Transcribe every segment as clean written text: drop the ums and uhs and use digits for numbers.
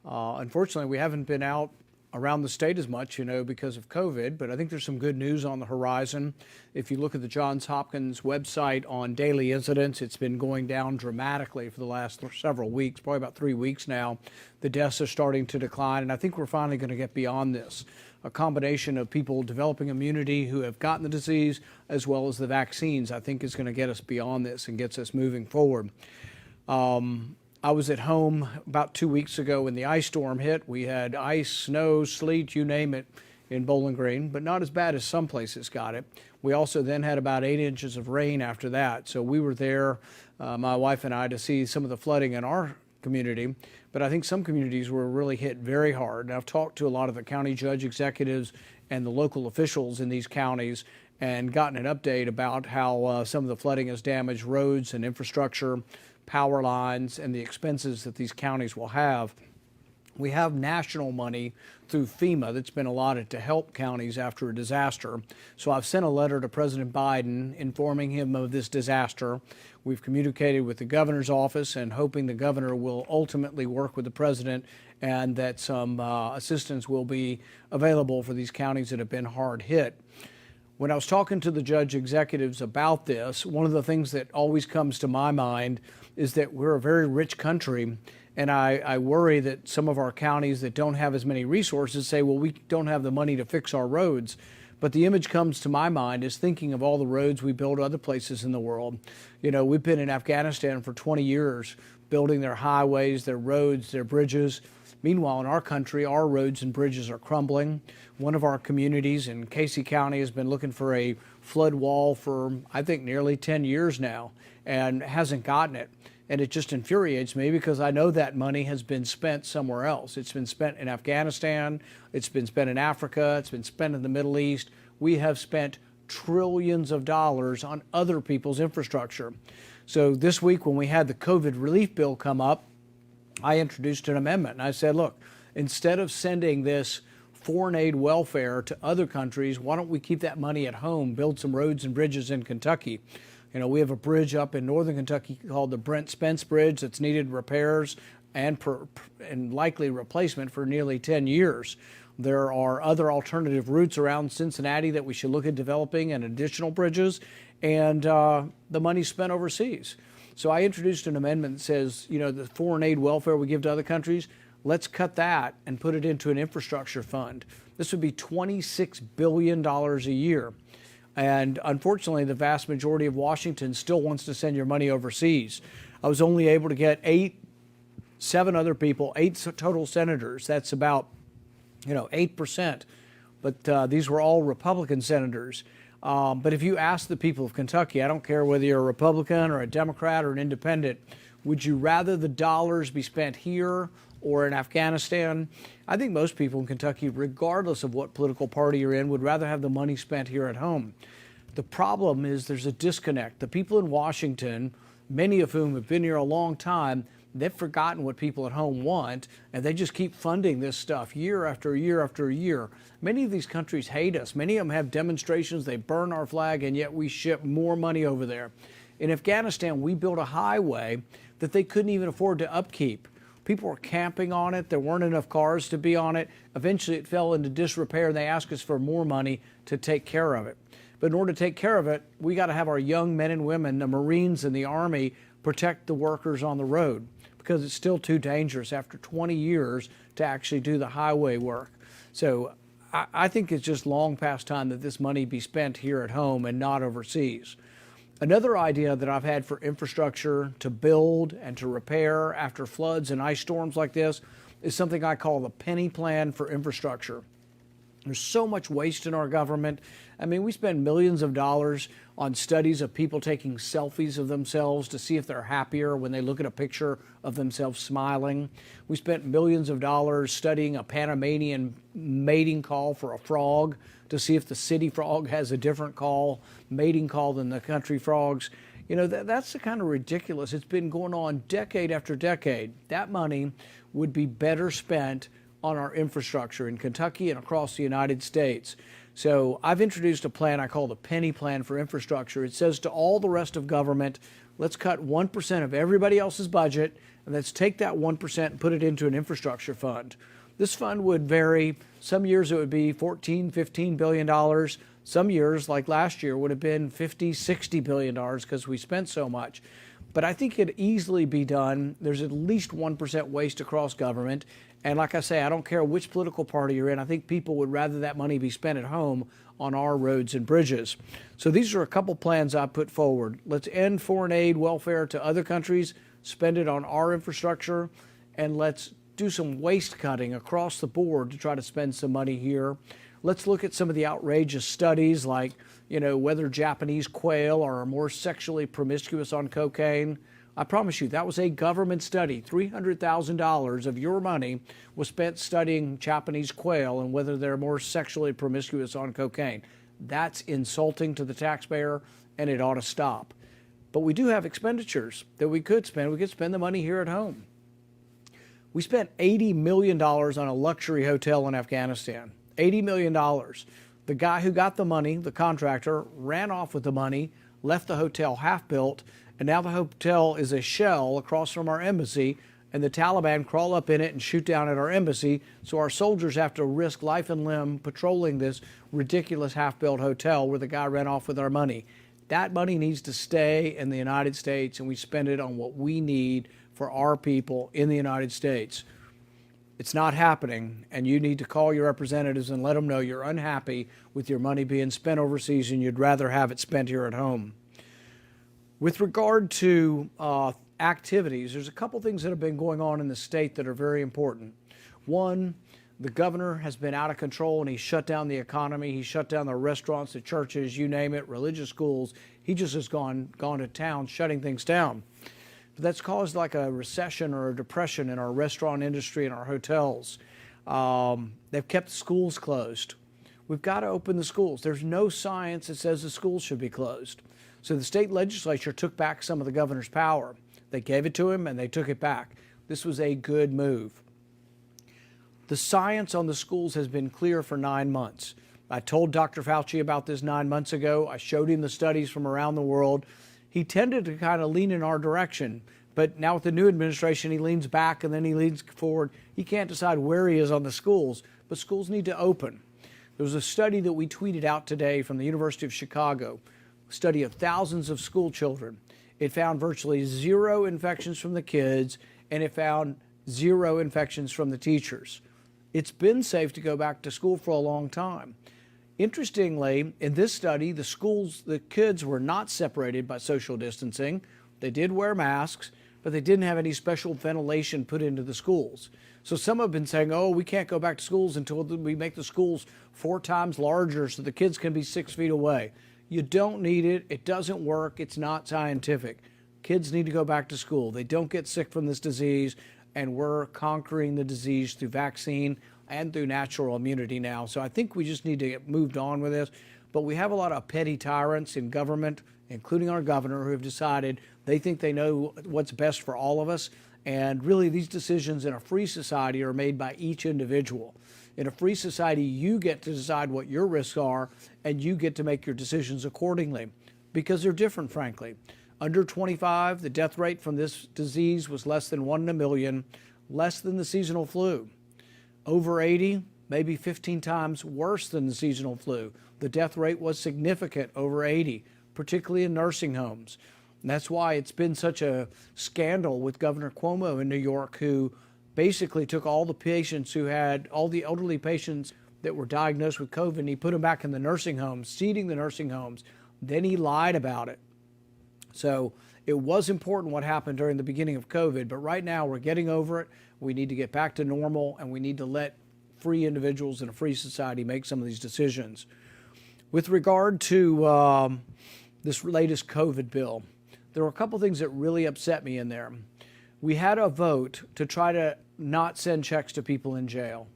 Unfortunately, we haven't been out around the state as much, because of COVID, but I think there's some good news on the horizon. If you look at the Johns Hopkins website on daily incidents, it's been going down dramatically for the last several weeks, probably about 3 weeks now. The deaths are starting to decline, and I think we're finally going to get beyond this. A combination of people developing immunity who have gotten the disease, as well as the vaccines, I think is going to get us beyond this and gets us moving forward. I was at home about 2 weeks ago when the ice storm hit. We had ice, snow, sleet, you name it, in Bowling Green, but not as bad as some places got it. We also then had about 8 inches of rain after that. So we were there, my wife and I, to see some of the flooding in our community. But I think some communities were really hit very hard. And I've talked to a lot of the county judge executives and the local officials in these counties and gotten an update about how some of the flooding has damaged roads and infrastructure, power lines, and the expenses that these counties will have. We have national money through FEMA that's been allotted to help counties after a disaster. So I've sent a letter to President Biden informing him of this disaster. We've communicated with the governor's office and hoping the governor will ultimately work with the president and that some assistance will be available for these counties that have been hard hit. When I was talking to the judge executives about this, one of the things that always comes to my mind is that we're a very rich country, and I worry that some of our counties that don't have as many resources say, well, we don't have the money to fix our roads. But the image comes to my mind is thinking of all the roads we build other places in the world. We've been in Afghanistan for 20 years, building their highways, their roads, their bridges. Meanwhile, in our country, our roads and bridges are crumbling. One of our communities in Casey County has been looking for a flood wall for, I think, nearly 10 years now and hasn't gotten it. And it just infuriates me because I know that money has been spent somewhere else. It's been spent in Afghanistan, it's been spent in Africa, it's been spent in the Middle East. We have spent trillions of dollars on other people's infrastructure. So this week when we had the COVID relief bill come up, I introduced an amendment and I said, look, instead of sending this foreign aid welfare to other countries, why don't we keep that money at home, build some roads and bridges in Kentucky? We have a bridge up in northern Kentucky called the Brent Spence Bridge that's needed repairs and likely replacement for nearly 10 years. There are other alternative routes around Cincinnati that we should look at developing and additional bridges, and the money's spent overseas. So I introduced an amendment that says, the foreign aid welfare we give to other countries, let's cut that and put it into an infrastructure fund. This would be $26 billion a year. And unfortunately, the vast majority of Washington still wants to send your money overseas. I was only able to get 7 other people, 8 total senators. That's about, 8%. But these were all Republican senators. But if you ask the people of Kentucky, I don't care whether you're a Republican or a Democrat or an independent, would you rather the dollars be spent here or in Afghanistan? I think most people in Kentucky, regardless of what political party you're in, would rather have the money spent here at home. The problem is there's a disconnect. The people in Washington, many of whom have been here a long time, they've forgotten what people at home want, and they just keep funding this stuff year after year after year. Many of these countries hate us. Many of them have demonstrations. They burn our flag, and yet we ship more money over there. In Afghanistan, we built a highway that they couldn't even afford to upkeep. People were camping on it. There weren't enough cars to be on it. Eventually, it fell into disrepair, and they asked us for more money to take care of it. But in order to take care of it, we got to have our young men and women, the Marines and the Army, protect the workers on the road because it's still too dangerous after 20 years to actually do the highway work. So I think it's just long past time that this money be spent here at home and not overseas. Another idea that I've had for infrastructure to build and to repair after floods and ice storms like this is something I call the penny plan for infrastructure. There's so much waste in our government. I mean, we spend millions of dollars on studies of people taking selfies of themselves to see if they're happier when they look at a picture of themselves smiling. We spent millions of dollars studying a Panamanian mating call for a frog to see if the city frog has a different mating call than the country frogs. That's the kind of ridiculous. It's been going on decade after decade. That money would be better spent on our infrastructure in Kentucky and across the United States. So I've introduced a plan I call the penny plan for infrastructure. It says to all the rest of government, let's cut 1% of everybody else's budget, and let's take that 1% and put it into an infrastructure fund. This fund would vary. Some years it would be $14, $15 billion. Some years, like last year, would have been $50, $60 billion because we spent so much. But I think it could easily be done. There's at least 1% waste across government. And like I say, I don't care which political party you're in. I think people would rather that money be spent at home on our roads and bridges. So these are a couple plans I put forward. Let's end foreign aid welfare to other countries, spend it on our infrastructure, and let's do some waste cutting across the board to try to spend some money here. Let's look at some of the outrageous studies like, whether Japanese quail are more sexually promiscuous on cocaine. I promise you, that was a government study. $300,000 of your money was spent studying Japanese quail and whether they're more sexually promiscuous on cocaine. That's insulting to the taxpayer, and it ought to stop. But we do have expenditures that we could spend. We could spend the money here at home. We spent $80 million on a luxury hotel in Afghanistan. $80 million. The guy who got the money, the contractor, ran off with the money, left the hotel half built, and now the hotel is a shell across from our embassy, and the Taliban crawl up in it and shoot down at our embassy, so our soldiers have to risk life and limb patrolling this ridiculous half-built hotel where the guy ran off with our money. That money needs to stay in the United States, and we spend it on what we need for our people in the United States. It's not happening, and you need to call your representatives and let them know you're unhappy with your money being spent overseas and you'd rather have it spent here at home. With regard to activities, there's a couple things that have been going on in the state that are very important. One, the governor has been out of control and he shut down the economy. He shut down the restaurants, the churches, you name it, religious schools. He just has gone to town shutting things down. But that's caused like a recession or a depression in our restaurant industry and our hotels. They've kept schools closed. We've got to open the schools. There's no science that says the schools should be closed. So the state legislature took back some of the governor's power. They gave it to him and they took it back. This was a good move. The science on the schools has been clear for 9 months. I told Dr. Fauci about this 9 months ago. I showed him the studies from around the world. He tended to kind of lean in our direction, but now with the new administration, he leans back and then he leans forward. He can't decide where he is on the schools, but schools need to open. There was a study that we tweeted out today from the University of Chicago, a study of thousands of school children. It found virtually 0 infections from the kids, and it found 0 infections from the teachers. It's been safe to go back to school for a long time. Interestingly, in this study, the kids were not separated by social distancing. They did wear masks, but they didn't have any special ventilation put into the schools. So some have been saying, oh, we can't go back to schools until we make the schools 4 times larger so the kids can be 6 feet away. You don't need it. It doesn't work. It's not scientific. Kids need to go back to school. They don't get sick from this disease, and we're conquering the disease through vaccine and through natural immunity now. So I think we just need to get moved on with this. But we have a lot of petty tyrants in government, including our governor, who have decided they think they know what's best for all of us. And really, these decisions in a free society are made by each individual. In a free society, you get to decide what your risks are, and you get to make your decisions accordingly, because they're different, frankly. Under 25, the death rate from this disease was less than 1 in a million, less than the seasonal flu. Over 80, maybe 15 times worse than the seasonal flu. The death rate was significant over 80, particularly in nursing homes. And that's why it's been such a scandal with Governor Cuomo in New York, who basically took all the patients who had, all the elderly patients that were diagnosed with COVID, and he put them back in the nursing homes, seeding the nursing homes. Then he lied about it. So it was important what happened during the beginning of COVID, but right now we're getting over it. We need to get back to normal, and we need to let free individuals in a free society make some of these decisions. With regard to this latest COVID bill, there were a couple things that really upset me in there. We had a vote to try to not send checks to people in jail.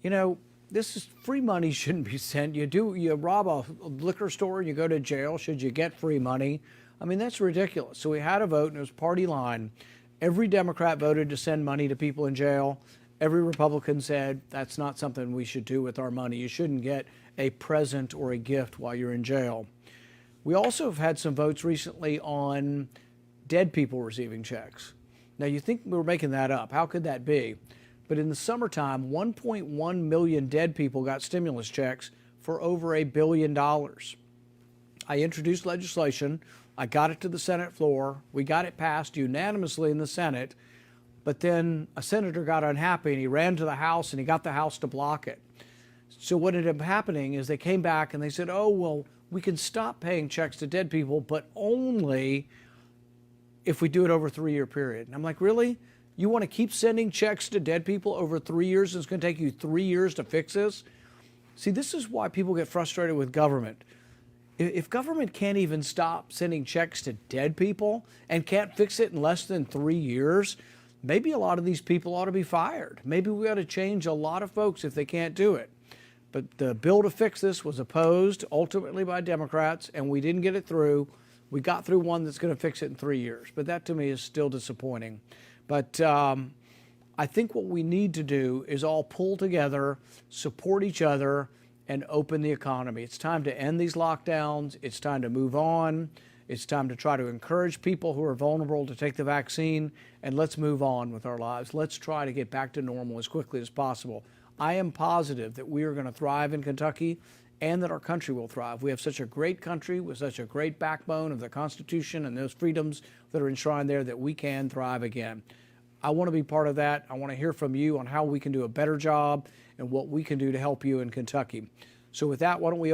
You know, this is free money shouldn't be sent. You rob a liquor store and you go to jail. Should you get free money? I mean, that's ridiculous. So we had a vote, and it was party line. Every Democrat voted to send money to people in jail. every Republican said that's not something we should do with our money. You shouldn't get a present or a gift while you're in jail. We also have had some votes recently on dead people receiving checks. Now, you think we're making that up. How could that be? But in the summertime, 1.1 million dead people got stimulus checks for over $1 billion. I introduced legislation. I got it to the Senate floor. We got it passed unanimously in the Senate. But then a senator got unhappy and he ran to the House and he got the House to block it. So what ended up happening is they came back and they said, oh, well, we can stop paying checks to dead people, but only if we do it over a 3-year period. And I'm like, really? You want to keep sending checks to dead people over 3 years and it's going to take you 3 years to fix this? See, this is why people get frustrated with government. If government can't even stop sending checks to dead people and can't fix it in less than 3 years, maybe a lot of these people ought to be fired. Maybe we ought to change a lot of folks if they can't do it. But the bill to fix this was opposed ultimately by Democrats, and we didn't get it through. We got through one that's going to fix it in 3 years. But that to me is still disappointing. But I think what we need to do is all pull together, support each other, and open the economy. It's time to end these lockdowns. It's time to move on. It's time to try to encourage people who are vulnerable to take the vaccine, and let's move on with our lives. Let's try to get back to normal as quickly as possible. I am positive that we are going to thrive in Kentucky and that our country will thrive. We have such a great country with such a great backbone of the Constitution and those freedoms that are enshrined there that we can thrive again. I want to be part of that. I want to hear from you on how we can do a better job and what we can do to help you in Kentucky. So with that, why don't we